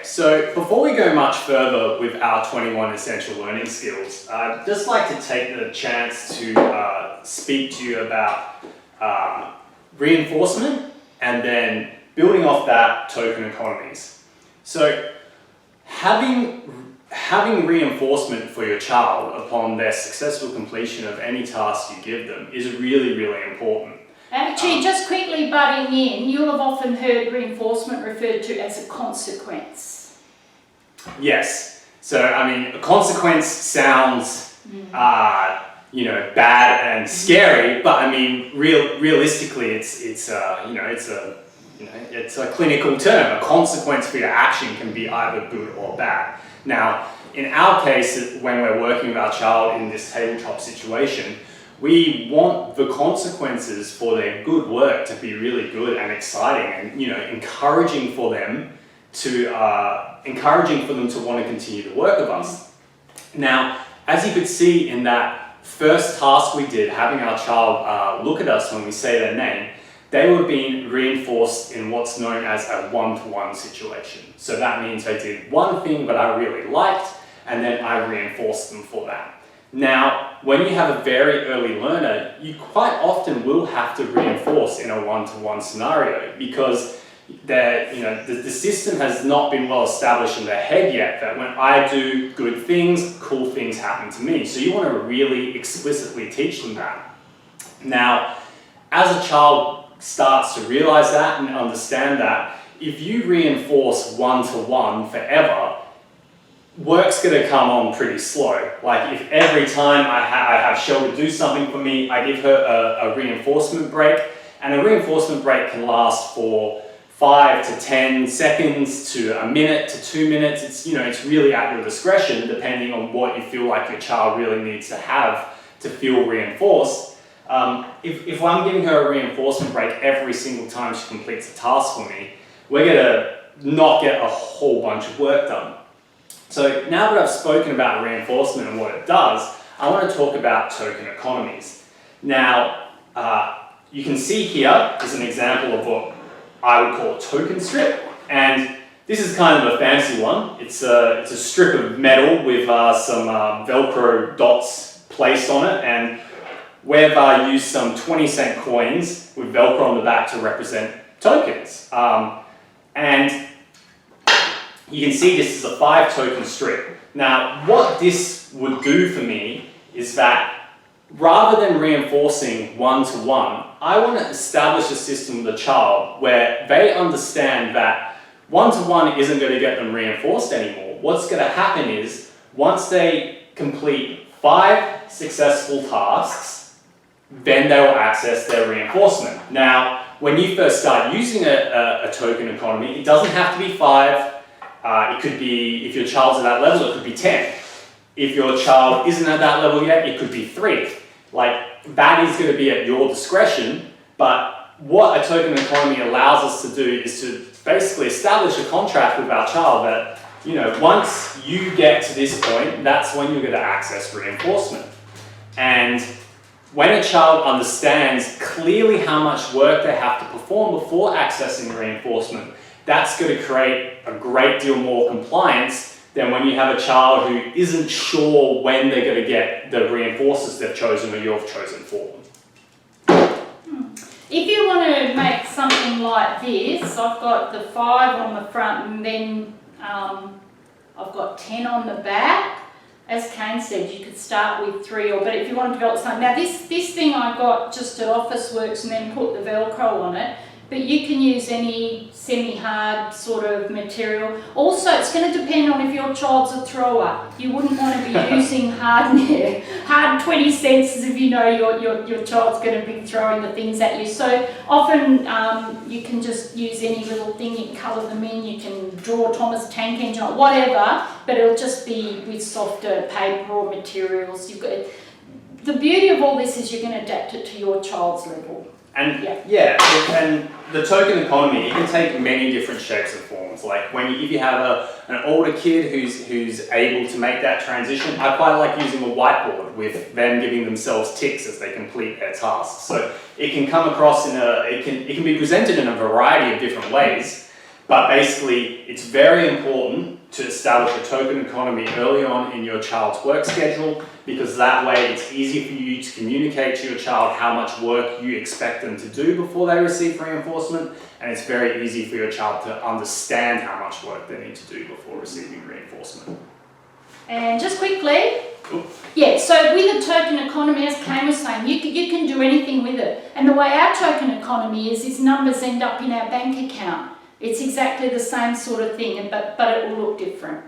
so before we go much further with our 21 essential learning skills, I'd just like to take the chance to speak to you about reinforcement and then building off that, token economies. So having reinforcement for your child upon their successful completion of any task you give them is really, really important. Actually, just quickly butting in, you'll have often heard reinforcement referred to as a consequence. Yes. So, I mean, a consequence sounds, bad and scary, but I mean, realistically, it's a clinical term. A consequence for your action can be either good or bad. Now, in our case, when we're working with our child in this tabletop situation, we want the consequences for their good work to be really good and exciting, and encouraging for them to want to continue to work with us. Now, as you could see in that first task we did, having our child look at us when we say their name, they were being reinforced in what's known as a one-to-one situation. So that means they did one thing that I really liked, and then I reinforced them for that. Now, when you have a very early learner, you quite often will have to reinforce in a one-to-one scenario because the system has not been well established in their head yet that when I do good things, cool things happen to me. So you want to really explicitly teach them that. Now, as a child starts to realize that and understand that, if you reinforce one-to-one forever, work's going to come on pretty slow. Like if every time I have Shelby do something for me, I give her a reinforcement break, and a reinforcement break can last for 5 to 10 seconds to a minute to 2 minutes. It's really at your discretion depending on what you feel like your child really needs to have to feel reinforced. If I'm giving her a reinforcement break every single time she completes a task for me, we're going to not get a whole bunch of work done. So now that I've spoken about reinforcement and what it does, I want to talk about token economies. Now, you can see here is an example of what I would call a token strip, and this is kind of a fancy one. It's a strip of metal with some Velcro dots placed on it, and we've used some 20-cent coins with Velcro on the back to represent tokens. And you can see this is a 5-token strip. Now, what this would do for me is that rather than reinforcing one-to-one, I want to establish a system with a child where they understand that one-to-one isn't going to get them reinforced anymore. What's going to happen is, once they complete 5 successful tasks, then they will access their reinforcement. Now, when you first start using a token economy, it doesn't have to be 5. It could be, if your child's at that level, it could be 10. If your child isn't at that level yet, it could be 3. That is going to be at your discretion, but what a token economy allows us to do is to basically establish a contract with our child that, once you get to this point, that's when you're going to access reinforcement. And when a child understands clearly how much work they have to perform before accessing reinforcement, that's going to create a great deal more compliance than when you have a child who isn't sure when they're going to get the reinforcers they've chosen or you've chosen for them. If you want to make something like this, I've got the 5 on the front, and then I've got 10 on the back. As Kane said, you could start with 3, but if you want to develop something. Now this thing I got just at Officeworks and then put the Velcro on it, but you can use any semi-hard sort of material. Also, it's going to depend on if your child's a thrower. You wouldn't want to be using hard 20 cents if you know your child's going to be throwing the things at you. So often you can just use any little thing, you can colour them in, you can draw Thomas Tank Engine or whatever, but it'll just be with softer paper or materials. The beauty of all this is you can adapt it to your child's level. And and the token economy, it can take many different shapes and forms. Like if you have an older kid who's able to make that transition, I quite like using a whiteboard with them giving themselves ticks as they complete their tasks. So it can come across it can be presented in a variety of different ways. But basically, it's very important to establish a token economy early on in your child's work schedule, because that way it's easy for you to communicate to your child how much work you expect them to do before they receive reinforcement, and it's very easy for your child to understand how much work they need to do before receiving reinforcement. And just quickly, yeah, so with a token economy, as Kane was saying, you can do anything with it. And the way our token economy is numbers end up in our bank account. It's exactly the same sort of thing, but it will look different.